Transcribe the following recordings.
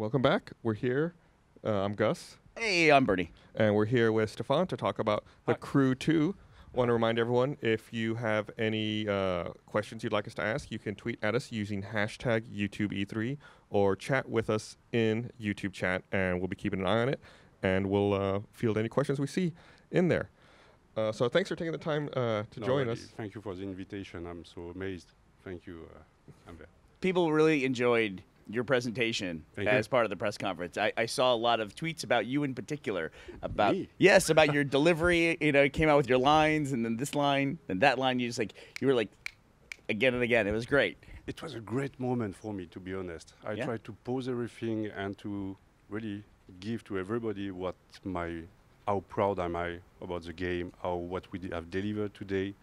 Welcome back. We're here. I'm Gus. Hey, I'm Bernie. And we're here with Stefan to talk about The Crew 2. Want to remind everyone, if you have any questions you'd like us to ask, you can tweet at us using hashtag YouTubeE3 or chat with us in YouTube chat, and we'll be keeping an eye on it, and we'll field any questions we see in there. So thanks for taking the time to join us. Thank you for the invitation. I'm so amazed. Thank you, Amber. People really enjoyed your presentation as you. part of the press conference. I saw a lot of tweets about you in particular. About Me? Yes, about your delivery. You know, you came out with your lines, and then this line, and that line. You were like, again and again. It was great. It was a great moment for me, to be honest. I tried to pose everything and to really give to everybody how proud am I about the game, what we have delivered today,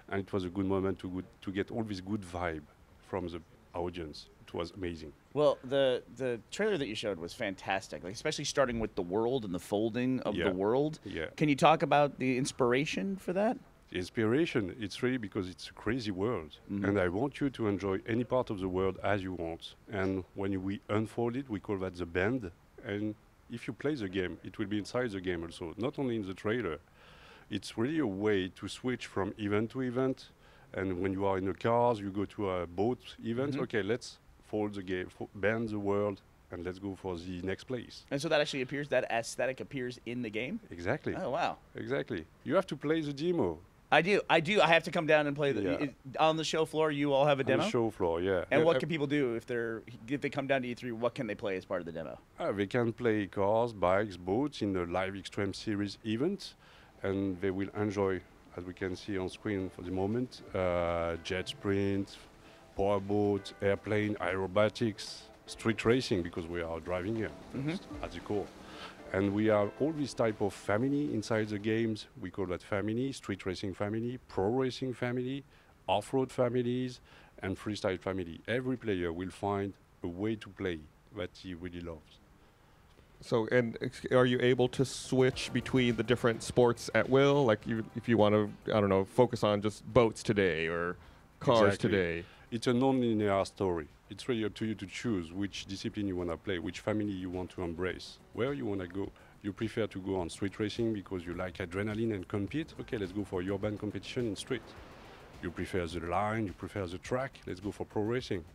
and it was a good moment to get all this good vibe from the audience. It was amazing. Well, the trailer that you showed was fantastic, like especially starting with the world and the folding of the world. Yeah. Can you talk about the inspiration for that? The inspiration, it's really because it's a crazy world, and I want you to enjoy any part of the world as you want. And when we unfold it, we call that the bend. And if you play the game, it will be inside the game also, not only in the trailer. It's really a way to switch from event to event. And when you are in the cars, you go to a boat event. Okay, let's fold the game, bend the world, and let's go for the next place. And so that actually appears, that aesthetic appears in the game? Exactly. Oh, wow. Exactly. You have to play the demo. I do. I have to come down and play on the show floor. You all have a demo? On the show floor, yeah. And what can people do if they come down to E3? What can they play as part of the demo? They can play cars, bikes, boats in the Live Extreme Series event, and they will enjoy, as we can see on screen for the moment, jet sprint, powerboat, airplane, aerobatics, street racing, because we are driving here at the core. And we have all this type of family inside the games. We call that family, street racing family, pro racing family, off-road families, and freestyle family. Every player will find a way to play that he really loves. So, and are you able to switch between the different sports at will? Like, if you want to, I don't know, focus on just boats today or cars today? It's a non-linear story. It's really up to you to choose which discipline you want to play, which family you want to embrace, where you want to go. You prefer to go on street racing because you like adrenaline and compete? Okay, let's go for urban competition in street. You prefer the line, you prefer the track? Let's go for pro racing.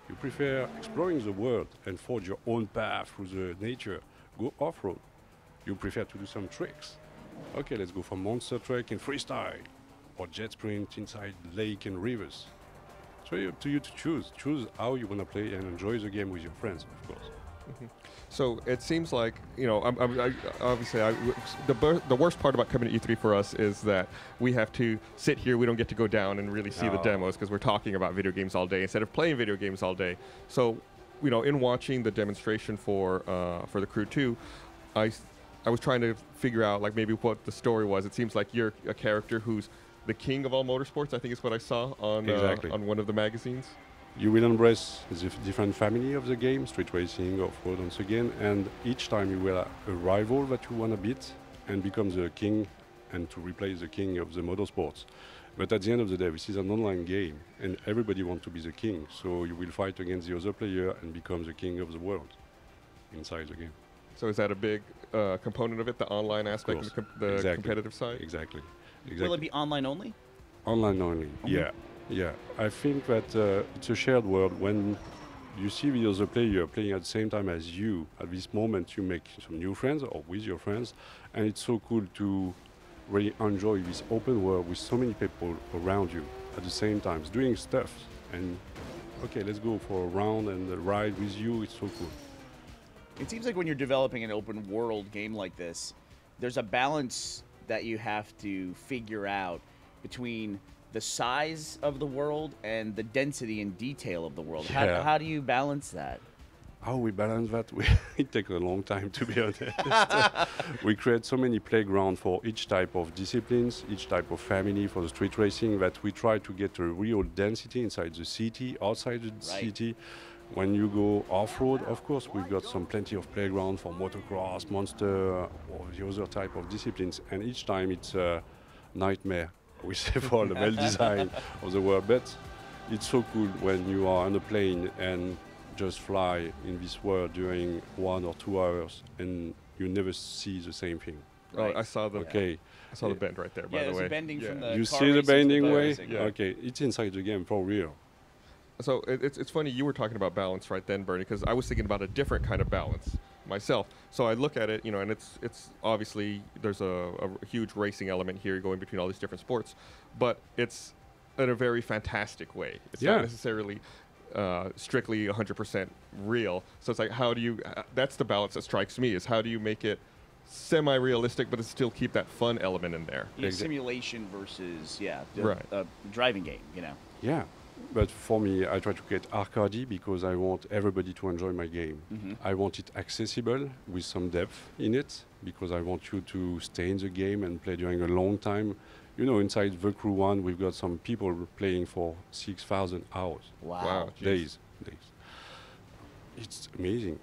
You prefer exploring the world and forge your own path through the nature? Go off-road. You prefer to do some tricks? Okay, let's go for monster truck in freestyle or jet sprint inside lake and rivers. It's really up to you to choose. Choose how you want to play and enjoy the game with your friends, of course. So it seems like, you know, the worst part about coming to E3 for us is that we have to sit here. We don't get to go down and really see the demos because we're talking about video games all day instead of playing video games all day. So, you know, in watching the demonstration for The Crew 2, I was trying to figure out like maybe what the story was. It seems like you're a character who's the king of all motorsports. I think is what I saw on one of the magazines. You will embrace the different family of the game, street racing, off-road, once again, and each time you will have a rival that you want to beat and become the king and to replace the king of the motorsports. But at the end of the day, this is an online game, and everybody wants to be the king, so you will fight against the other player and become the king of the world inside the game. So is that a big component of it, the online aspect, the competitive side? Exactly. Will it be online only? Online only, yeah. I think that it's a shared world. When you see the other player playing at the same time as you, at this moment you make some new friends or with your friends, and it's so cool to really enjoy this open world with so many people around you at the same time, doing stuff. And okay, let's go for a round and a ride with you. It's so cool. It seems like when you're developing an open world game like this, there's a balance that you have to figure out between the size of the world and the density and detail of the world. Yeah. How do you balance that? How we balance that? It takes a long time, to be honest. We create so many playgrounds for each type of disciplines, each type of family for the street racing, that we try to get a real density inside the city, outside the city. When you go off-road, of course, we've got plenty of playground for motocross, monster, or the other type of disciplines. And each time it's a nightmare, we say, for the well-design of the world. But it's so cool when you are on a plane and just fly in this world during 1 or 2 hours, and you never see the same thing. Oh, I saw the Okay. I saw the bend right there. By the there's way, a bending from the You car see the racing to bending boat way? racing. Yeah. Okay, it's inside the game for real. So it's funny you were talking about balance right then, Bernie, because I was thinking about a different kind of balance myself. So I look at it, you know, and it's obviously there's a huge racing element here going between all these different sports, but it's in a very fantastic way. It's not necessarily strictly 100% real. So it's like, how do you? That's the balance that strikes me. Is how do you make it semi-realistic, but still keep that fun element in there? Yeah, simulation versus Right. driving game. You know. Yeah, but for me, I try to get arcade because I want everybody to enjoy my game. I want it accessible with some depth in it because I want you to stay in the game and play during a long time. You know, inside The Crew 1, we've got some people playing for 6,000 hours. Wow. Jeez. Days. It's amazing.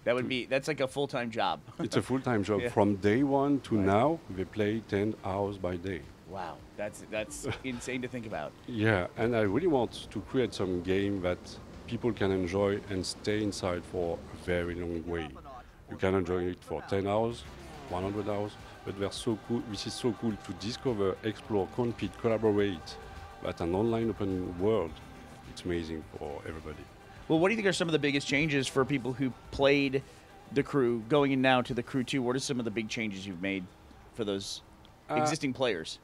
That's like a full-time job. It's a full-time job. Yeah. From day one to now, they play 10 hours by day. Wow, that's insane to think about. Yeah, and I really want to create some game that people can enjoy and stay inside for a very long way. You can enjoy it for 10 hours, 100 hours, but they're so cool. This is so cool to discover, explore, compete, collaborate. But an online open world, it's amazing for everybody. Well, what do you think are some of the biggest changes for people who played The Crew, going in now to The Crew 2? What are some of the big changes you've made for those existing players?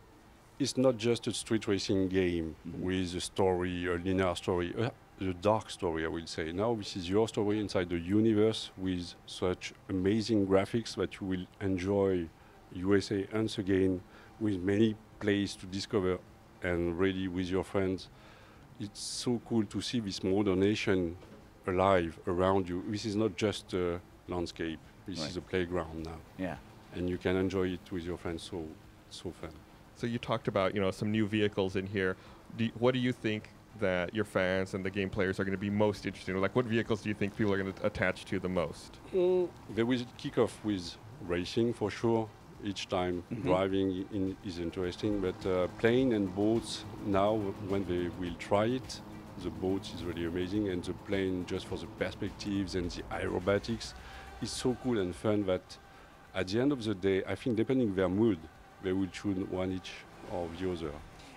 It's not just a street racing game with a story, a linear story, a dark story, I will say. Now this is your story inside the universe with such amazing graphics that you will enjoy USA once again with many places to discover and really with your friends. It's so cool to see this modern nation alive around you. This is not just a landscape. This is a playground now. Yeah. And you can enjoy it with your friends, so fun. So you talked about, you know, some new vehicles in here. What do you think that your fans and the game players are going to be most interested in? Like, what vehicles do you think people are going to attach to the most? They will kick off with racing for sure. Each time driving is interesting, but plane and boats now, when they will try it, the boat is really amazing, and the plane, just for the perspectives and the aerobatics, is so cool and fun that at the end of the day, I think depending their mood, they will choose one each or the other.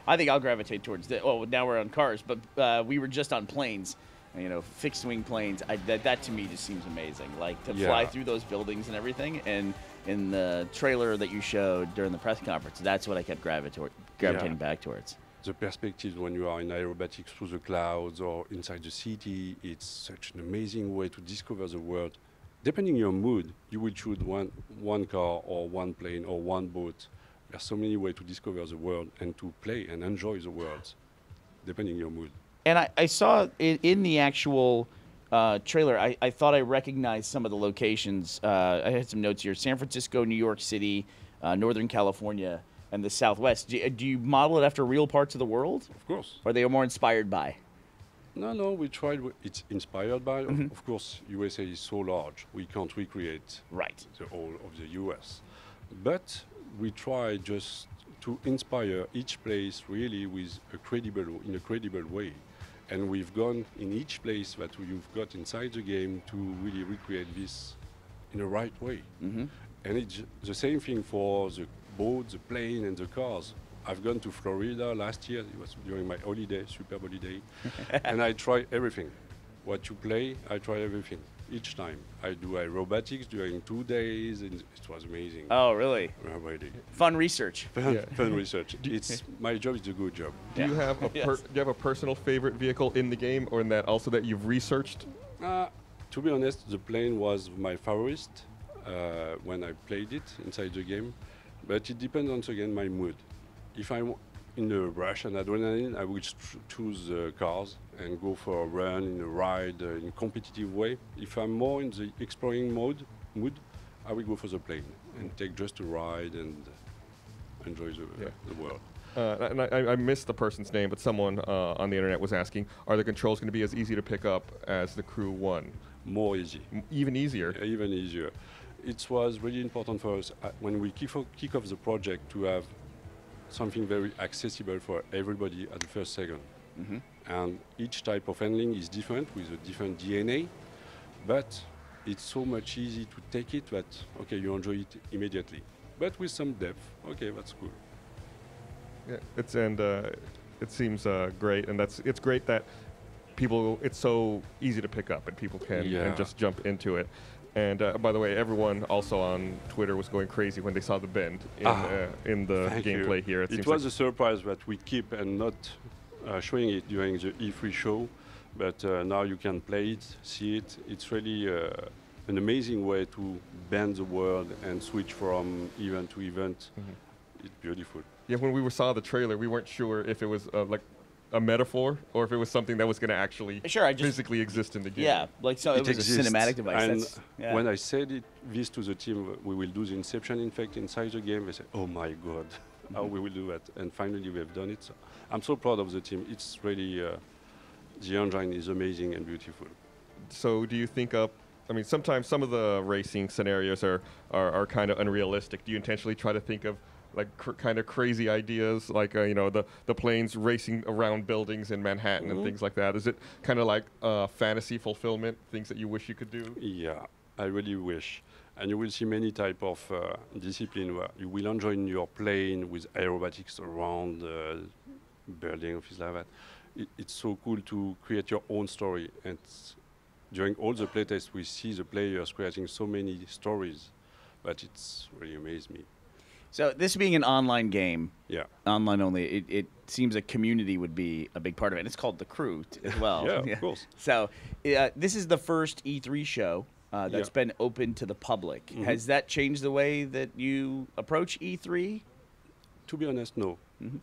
I think I'll gravitate towards the. Oh, now we're on cars, but we were just on planes. You know, fixed wing planes. That to me just seems amazing. Like to fly through those buildings and everything. And in the trailer that you showed during the press conference, that's what I kept gravitating back towards. The perspectives when you are in aerobatics through the clouds or inside the city, it's such an amazing way to discover the world. Depending on your mood, you will choose one car or one plane or one boat. There are so many ways to discover the world and to play and enjoy the world, depending on your mood. And I saw in the actual trailer, I thought I recognized some of the locations. I had some notes here: San Francisco, New York City, Northern California, and the Southwest. Do you model it after real parts of the world? Of course. Or are they more inspired by? No, we tried. It's inspired by. Of course, USA is so large, we can't recreate the whole of the US. But we try just to inspire each place really with in a credible way. And we've gone in each place that you've got inside the game to really recreate this in the right way. And it's the same thing for the boat, the plane, and the cars. I've gone to Florida last year. It was during my holiday, superb holiday. And I try everything. What you play, I try everything. Each time. I do aerobatics during 2 days, and it was amazing. Oh, really? Really. Fun research. Fun research. My job is a good job. Do you have do you have a personal favorite vehicle in the game, or in that also that you've researched? To be honest, the plane was my favorite when I played it inside the game, but it depends on again my mood. If I'm in a rush and adrenaline, I will choose cars and go for a run, in a ride, in a competitive way. If I'm more in the exploring mood, I will go for the plane and take just a ride and enjoy the world. And I missed the person's name, but someone on the internet was asking, are the controls going to be as easy to pick up as the Crew 1? More easy. Even easier? Even easier. It was really important for us when we kick off the project to have something very accessible for everybody at the first second. And each type of handling is different with a different DNA, but it's so much easy to take it that, okay, you enjoy it immediately. But with some depth, okay, that's cool. Yeah, it seems great, and it's great that it's so easy to pick up and people can and just jump into it. And by the way, everyone also on Twitter was going crazy when they saw the bend in the gameplay here. It was a surprise that we keep and not showing it during the E3 show, but now you can play it, see it. It's really an amazing way to bend the world and switch from event to event. It's beautiful. Yeah, when we saw the trailer, we weren't sure if it was like a metaphor or if it was something that was going to actually physically exist in the game. Yeah, like so it was exists. a cinematic device. And when I said this to the team, we will do the Inception effect inside the game, they said, oh my God, how we will do that? And finally we have done it. So I'm so proud of the team. It's really, the engine is amazing and beautiful. So do you think I mean, sometimes some of the racing scenarios are kind of unrealistic. Do you intentionally try to think of like kind of crazy ideas, like you know, the planes racing around buildings in Manhattan and things like that? Is it kind of like fantasy fulfillment, things that you wish you could do? Yeah, I really wish. And you will see many type of discipline where you will enjoy in your plane with aerobatics around building, things like that. It's so cool to create your own story. And during all the playtests, we see the players creating so many stories, but it's really amazed me. So this being an online game, online only, it seems a community would be a big part of it. It's called The Crew as well. Yeah, of course. So this is the first E3 show that's been open to the public. Has that changed the way that you approach E3? To be honest, no.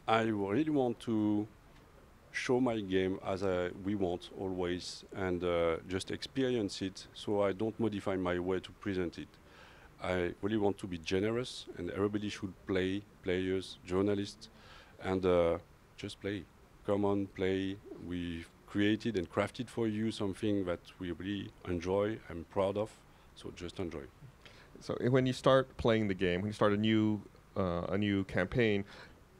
I really want to show my game as we want always and just experience it so I don't modify my way to present it. I really want to be generous, and everybody should play, players, journalists, and just play. Come on, play. We've created and crafted for you something that we really enjoy and proud of, so just enjoy. So when you start playing the game, when you start a new campaign,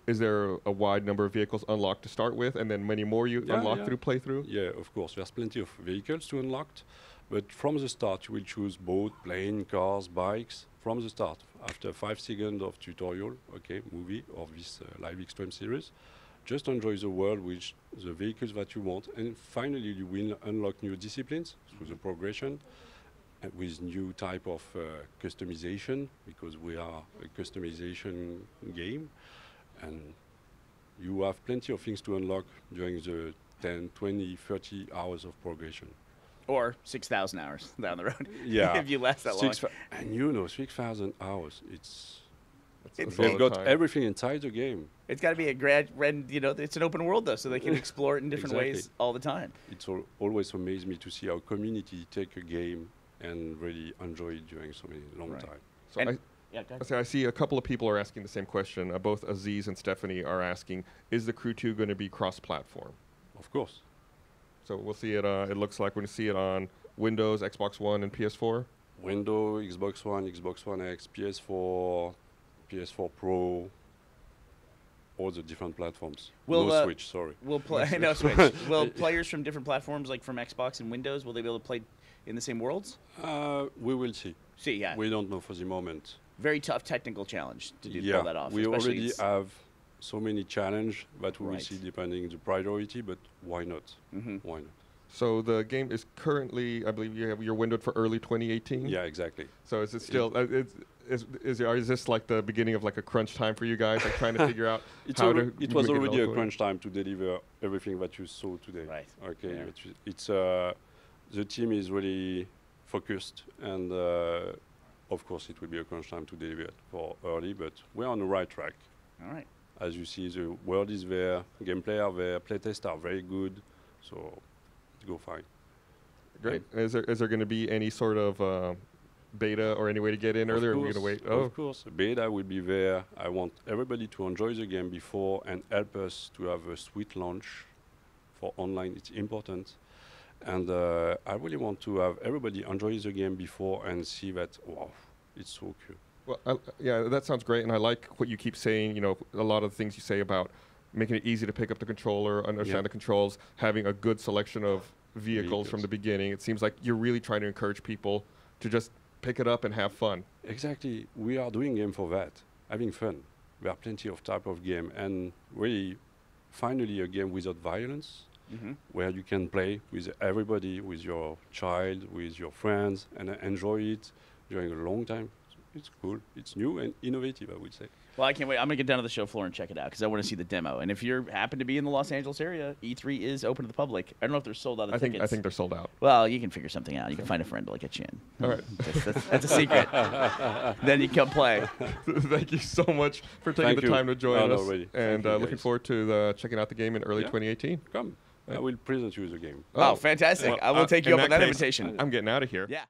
is there a wide number of vehicles unlocked to start with, and then many more you unlock through playthrough? Yeah, of course. There's plenty of vehicles to unlock. But from the start, you will choose boat, plane, cars, bikes. From the start, after 5 seconds of tutorial, movie of this live extreme series, just enjoy the world with the vehicles that you want. And finally, you will unlock new disciplines through the progression with new type of customization, because we are a customization game. And you have plenty of things to unlock during the 10, 20, 30 hours of progression. Or 6,000 hours down the road. Yeah. If you last that long. And you know, 6,000 hours, they've got everything inside the game. It's got to be you know, it's an open world though, so they can explore it in different ways all the time. It's always amazed me to see how community take a game and really enjoy it during so many long time. So I see a couple of people are asking the same question. Both Aziz and Stephanie are asking, is the Crew 2 going to be cross-platform? Of course. So we'll see it, it looks like we're going to see it on Windows, Xbox One, and PS4? Windows, Xbox One, Xbox One X, PS4, PS4 Pro, all the different platforms. No Switch, sorry. No Switch. Will players from different platforms, like from Xbox and Windows, will they be able to play in the same worlds? We will see. We don't know for the moment. Very tough technical challenge to pull that off. We already have so many challenges that we will see depending the priority, but why not? Why not? So the game is currently, I believe you're windowed for early 2018? Yeah, exactly. So is it still, is this like the beginning of like a crunch time for you guys, like trying to figure out It was already a crunch time to deliver everything that you saw today. Right. Okay, yeah. It's the team is really focused, and of course it will be a crunch time to deliver it for early, but we're on the right track. All right. As you see, the world is there, gameplay are there, playtests are very good, so go fine. Great. Is there going to be any sort of beta or any way to get in earlier? Are we going to wait? Of course, beta will be there. I want everybody to enjoy the game before and help us to have a sweet launch for online. It's important. And I really want to have everybody enjoy the game before and see that, wow, it's so cool. Well, yeah, that sounds great, and I like what you keep saying. You know, a lot of the things you say about making it easy to pick up the controller, understand the controls, having a good selection of vehicles from the beginning. It seems like you're really trying to encourage people to just pick it up and have fun. Exactly. We are doing game for that, having fun. There are plenty of type of game, and really, finally, a game without violence, where you can play with everybody, with your child, with your friends, and enjoy it during a long time. It's cool. It's new and innovative, I would say. Well, I can't wait. I'm going to get down to the show floor and check it out because I want to see the demo. And if you happen to be in the Los Angeles area, E3 is open to the public. I don't know if they're sold out of tickets. I think they're sold out. Well, you can figure something out. You can find a friend to get you in. All right. That's a secret. Then you come play. Thank you so much for taking the time to join us. Really. And looking forward to checking out the game in early 2018. Come. I will present you the game. Oh, fantastic. I will take you up on that invitation. I'm getting out of here. Yeah.